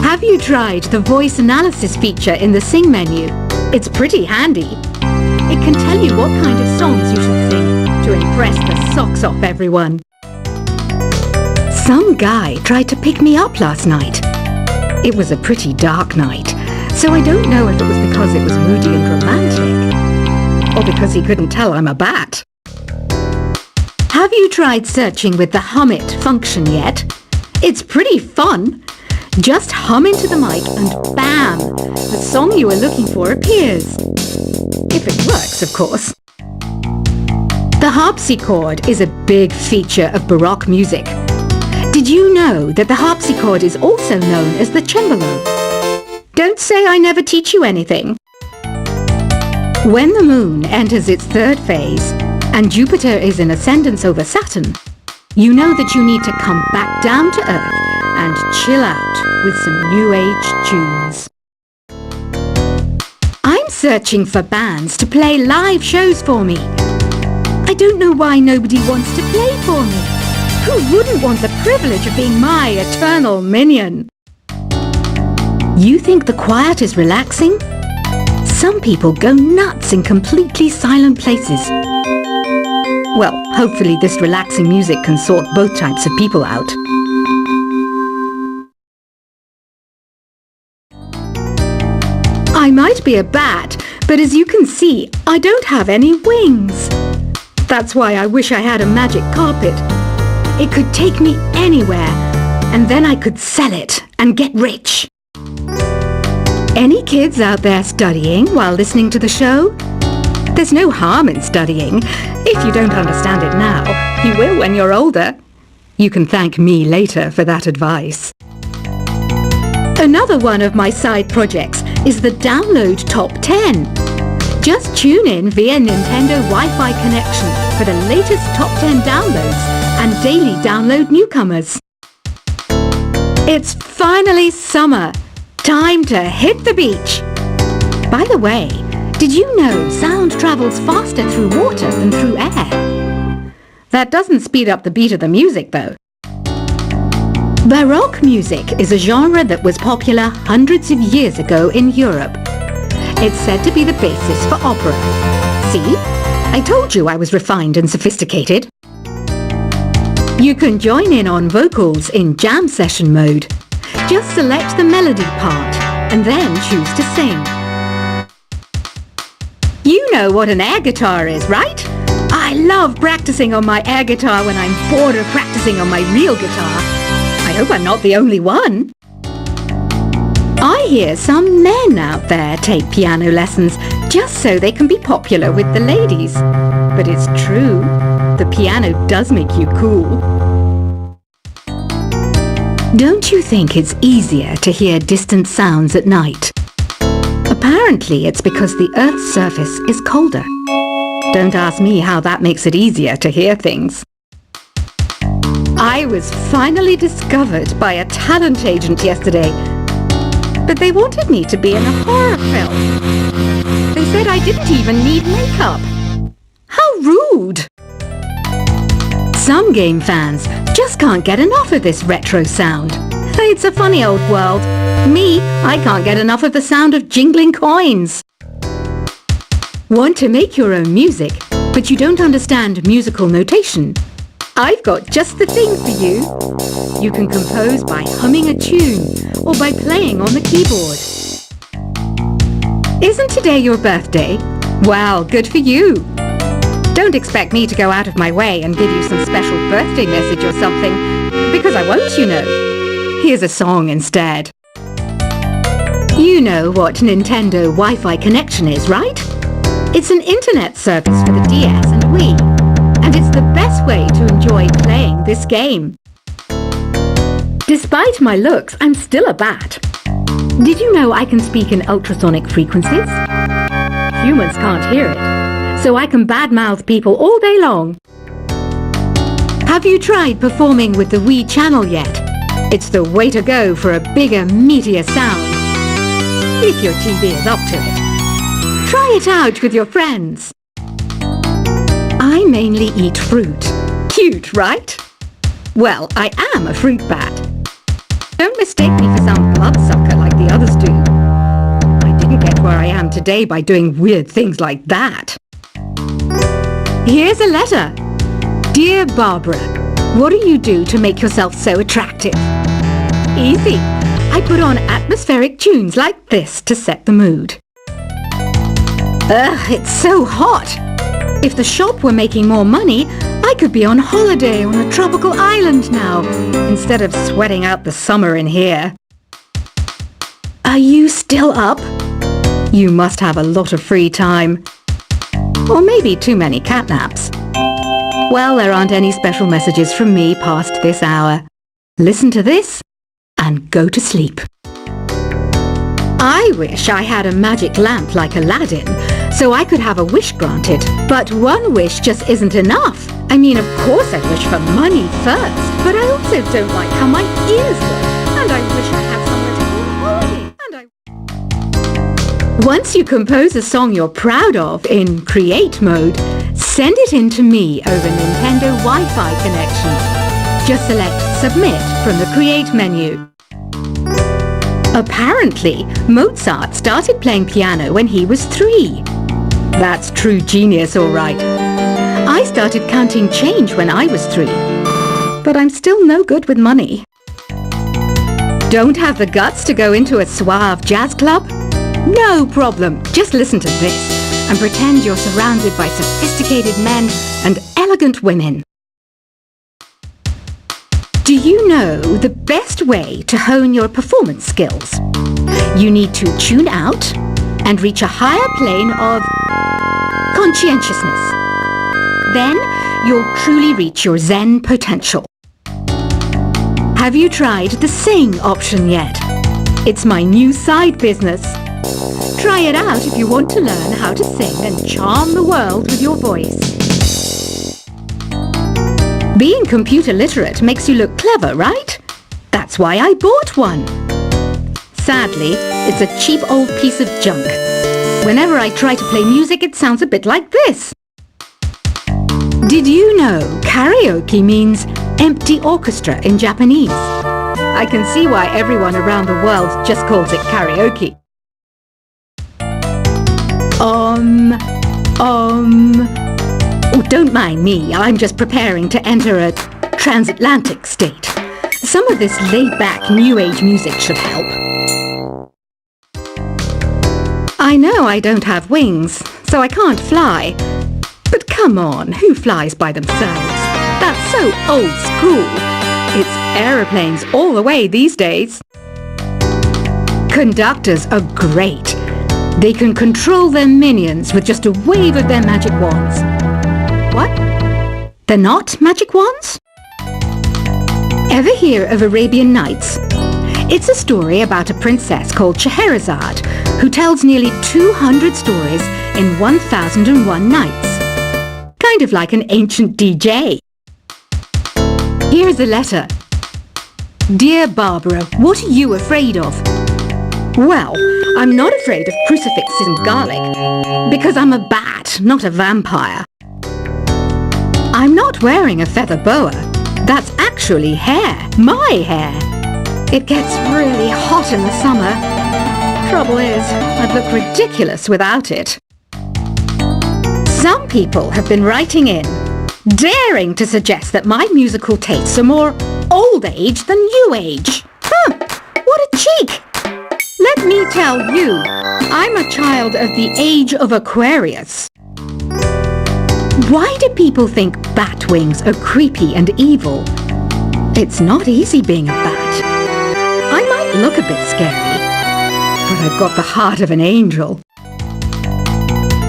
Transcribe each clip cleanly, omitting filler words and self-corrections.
Have you tried the voice analysis feature in the Sing menu? It's pretty handy. It can tell you what kind of songs you should sing to impress the socks off everyone. Some guy tried to pick me up last night. It was a pretty dark night, so I don't know if it was because it was moody and romantic, or because he couldn't tell I'm a bat. Have you tried searching with the Hum It function yet? It's pretty fun. Just hum into the mic and bam! The song you are looking for appears. If it works, of course. The harpsichord is a big feature of Baroque music. Did you know that the harpsichord is also known as the cembalo? Don't say I never teach you anything. When the moon enters its third phase and Jupiter is in ascendance over Saturn, you know that you need to come back down to Earth and chill out with some New Age tunes. I'm searching for bands to play live shows for me. I don't know why nobody wants to play for me. Who wouldn't want the privilege of being my eternal minion? You think the quiet is relaxing? Some people go nuts in completely silent places. Well, hopefully this relaxing music can sort both types of people out. I might be a bat, but as you can see, I don't have any wings. That's why I wish I had a magic carpet. It could take me anywhere, and then I could sell it and get rich. Any kids out there studying while listening to the show? There's no harm in studying. If you don't understand it now, you will when you're older. You can thank me later for that advice. Another one of my side projects is the Download Top 10. Just tune in via Nintendo Wi-Fi connection for the latest Top 10 downloads and daily download newcomers. It's finally summer. Time to hit the beach. By the way, did you know sound travels faster through water than through air? That doesn't speed up the beat of the music, though. Baroque music is a genre that was popular hundreds of years ago in Europe. It's said to be the basis for opera. See? I told you I was refined and sophisticated. You can join in on vocals in jam session mode. Just select the melody part and then choose to sing. You know what an air guitar is, right? I love practicing on my air guitar when I'm bored of practicing on my real guitar. I hope I'm not the only one. I hear some men out there take piano lessons just so they can be popular with the ladies. But it's true, the piano does make you cool. Don't you think it's easier to hear distant sounds at night? Apparently it's because the Earth's surface is colder. Don't ask me how that makes it easier to hear things. I was finally discovered by a talent agent yesterday, but they wanted me to be in a horror film. They said I didn't even need makeup. How rude! Some game fans just can't get enough of this retro sound. It's a funny old world. Me, I can't get enough of the sound of jingling coins. Want to make your own music, but you don't understand musical notation? I've got just the thing for you. You can compose by humming a tune or by playing on the keyboard. Isn't today your birthday? Well, good for you. Don't expect me to go out of my way and give you some special birthday message or something, because I won't, you know. Here's a song instead. You know what Nintendo Wi-Fi connection is, right? It's an internet service for the DS and Wii, and it's the best way to enjoy playing this game. Despite my looks, I'm still a bat. Did you know I can speak in ultrasonic frequencies? Humans can't hear it, so I can badmouth people all day long. Have you tried performing with the Wii channel yet? It's the way to go for a bigger, meatier sound. If your TV is up to it. Try it out with your friends. I mainly eat fruit. Cute, right? Well, I am a fruit bat. Don't mistake me for some bloodsucker. day by doing weird things like that. Here's a letter. Dear Barbara, what do you do to make yourself so attractive? Easy. I put on atmospheric tunes like this to set the mood. Ugh, it's so hot. If the shop were making more money, I could be on holiday on a tropical island now, instead of sweating out the summer in here. Are you still up? You must have a lot of free time. Or maybe too many catnaps. Well, there aren't any special messages from me past this hour. Listen to this and go to sleep. I wish I had a magic lamp like Aladdin, so I could have a wish granted. But one wish just isn't enough. I mean, of course I'd wish for money first, but I also don't like how my ears look, and I wish I had somewhere to go on holiday, Once you compose a song you're proud of in Create mode, send it in to me over Nintendo Wi-Fi connection. Just select Submit from the Create menu. Apparently, Mozart started playing piano when he was 3. That's true genius, all right. I started counting change when I was 3. But I'm still no good with money. Don't have the guts to go into a suave jazz club? No problem. Just listen to this and pretend you're surrounded by sophisticated men and elegant women. Do you know the best way to hone your performance skills? You need to tune out and reach a higher plane of conscientiousness. Then you'll truly reach your Zen potential. Have you tried the sing option yet? It's my new side business. Try it out if you want to learn how to sing and charm the world with your voice. Being computer literate makes you look clever, right? That's why I bought one. Sadly, it's a cheap old piece of junk. Whenever I try to play music, it sounds a bit like this. Did you know karaoke means empty orchestra in Japanese? I can see why everyone around the world just calls it karaoke. Oh, don't mind me. I'm just preparing to enter a transatlantic state. Some of this laid-back New Age music should help. I know I don't have wings, so I can't fly. But come on, who flies by themselves? That's so old school. It's aeroplanes all the way these days. Conductors are great. They can control their minions with just a wave of their magic wands. What? They're not magic wands? Ever hear of Arabian Nights? It's a story about a princess called Scheherazade who tells nearly 200 stories in 1001 nights. Kind of like an ancient DJ. Here's a letter. Dear Barbara, what are you afraid of? Well, I'm not afraid of crucifixes and garlic, because I'm a bat, not a vampire. I'm not wearing a feather boa. That's actually hair, my hair. It gets really hot in the summer. Trouble is, I'd look ridiculous without it. Some people have been writing in, daring to suggest that my musical tastes are more old age than new age. What a cheek! Let me tell you, I'm a child of the age of Aquarius. Why do people think bat wings are creepy and evil? It's not easy being a bat. I might look a bit scary, but I've got the heart of an angel.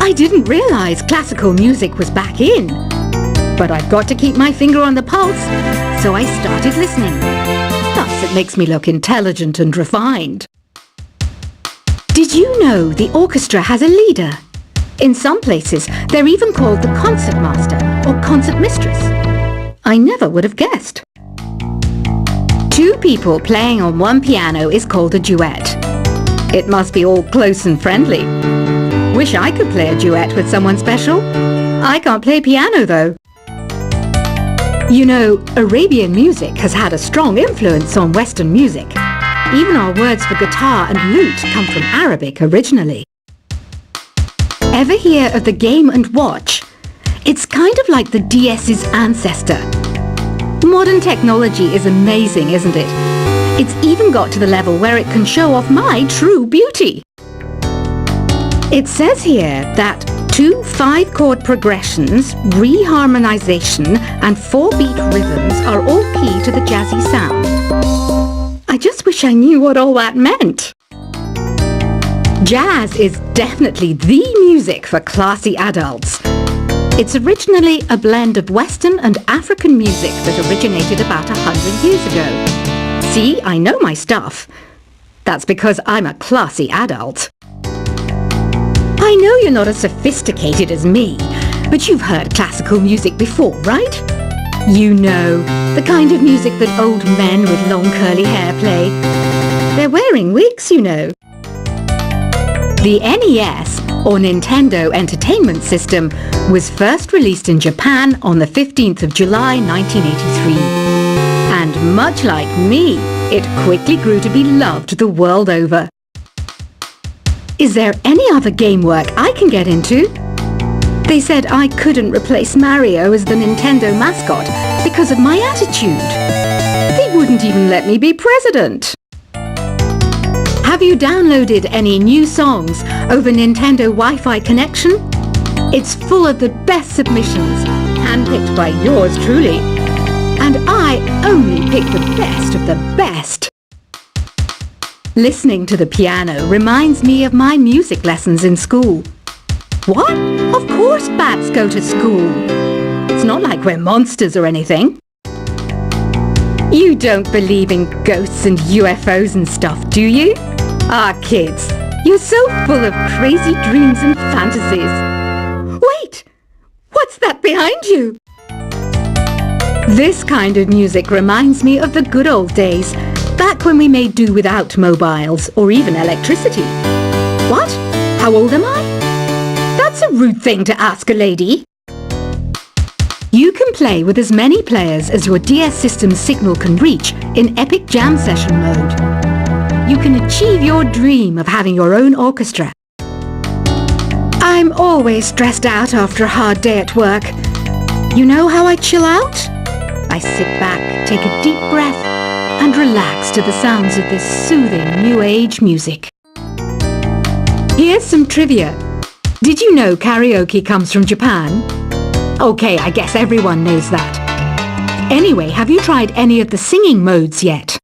I didn't realize classical music was back in, but I've got to keep my finger on the pulse, so I started listening. Thus, it makes me look intelligent and refined. Did you know the orchestra has a leader? In some places, they're even called the concert master or concert mistress. I never would have guessed. 2 people playing on one piano is called a duet. It must be all close and friendly. Wish I could play a duet with someone special. I can't play piano though. You know, Arabian music has had a strong influence on Western music. Even our words for guitar and lute come from Arabic originally. Ever hear of the Game & Watch? It's kind of like the DS's ancestor. Modern technology is amazing, isn't it? It's even got to the level where it can show off my true beauty. It says here that 2 5-chord progressions, reharmonization and 4-beat rhythms are all key to the jazzy sound. I just wish I knew what all that meant. Jazz is definitely the music for classy adults. It's originally a blend of Western and African music that originated about 100 years ago. See, I know my stuff. That's because I'm a classy adult. I know you're not as sophisticated as me, but you've heard classical music before, right? You know, the kind of music that old men with long curly hair play. They're wearing wigs, you know. The NES, or Nintendo Entertainment System, was first released in Japan on the 15th of July 1983. And much like me, it quickly grew to be loved the world over. Is there any other game work I can get into? They said I couldn't replace Mario as the Nintendo mascot because of my attitude. They wouldn't even let me be president. Have you downloaded any new songs over Nintendo Wi-Fi connection? It's full of the best submissions, handpicked by yours truly. And I only pick the best of the best. Listening to the piano reminds me of my music lessons in school. What? Of course bats go to school. It's not like we're monsters or anything. You don't believe in ghosts and UFOs and stuff, do you? Ah, kids, you're so full of crazy dreams and fantasies. Wait! What's that behind you? This kind of music reminds me of the good old days, back when we made do without mobiles or even electricity. What? How old am I? That's a rude thing to ask a lady. You can play with as many players as your DS system's signal can reach in Epic Jam Session mode. You can achieve your dream of having your own orchestra. I'm always stressed out after a hard day at work. You know how I chill out? I sit back, take a deep breath, and relax to the sounds of this soothing new age music. Here's some trivia. Did you know karaoke comes from Japan? Okay, I guess everyone knows that. Anyway, have you tried any of the singing modes yet?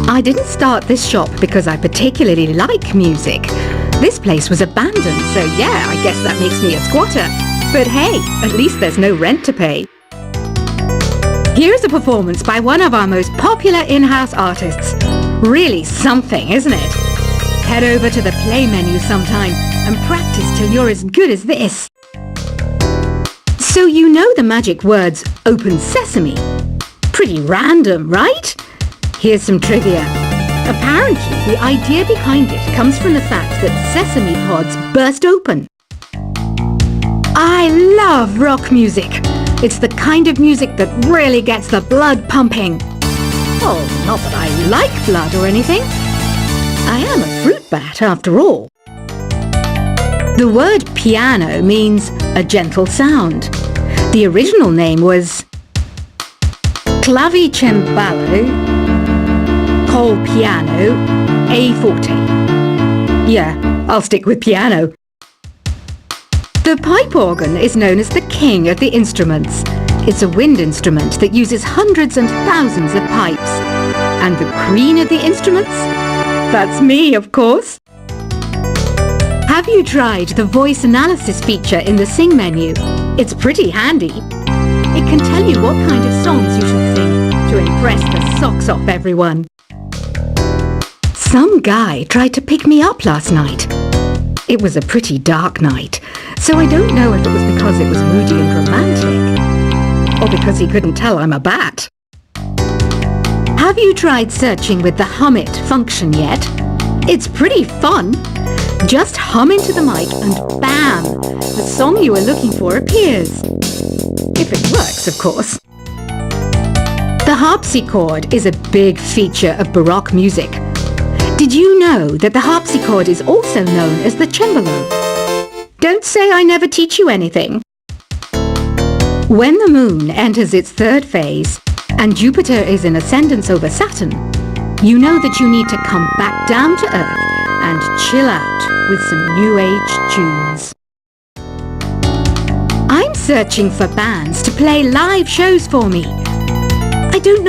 I didn't start this shop because I particularly like music. This place was abandoned, so yeah, I guess that makes me a squatter. But hey, at least there's no rent to pay. Here's a performance by one of our most popular in-house artists. Really something, isn't it? Head over to the play menu sometime and practice till you're as good as this. So you know the magic words "Open Sesame"? Pretty random, right? Here's some trivia. Apparently, the idea behind it comes from the fact that sesame pods burst open. I love rock music. It's the kind of music that really gets the blood pumping. Oh, not that I like blood or anything. I am a fruit bat after all. The word piano means a gentle sound. The original name was clavicembalo col piano A forte. Yeah, I'll stick with piano. The pipe organ is known as the king of the instruments. It's a wind instrument that uses hundreds and thousands of pipes. And the queen of the instruments? That's me, of course. Have you tried the voice analysis feature in the Sing menu? It's pretty handy. It can tell you what kind of songs you should sing to impress the socks off everyone. Some guy tried to pick me up last night. It was a pretty dark night, so I don't know if it was because it was moody and romantic, or because he couldn't tell I'm a bat. Have you tried searching with the Hum It function yet? It's pretty fun. Just hum into the mic and bam! The song you were looking for appears. If it works, of course. The harpsichord is a big feature of Baroque music. Did you know that the harpsichord is also known as the cembalo? Don't say I never teach you anything. When the moon enters its third phase and Jupiter is in ascendance over Saturn, you know that you need to come back down to Earth and chill out with some New Age tunes. I'm searching for bands to play live shows for me. I don't know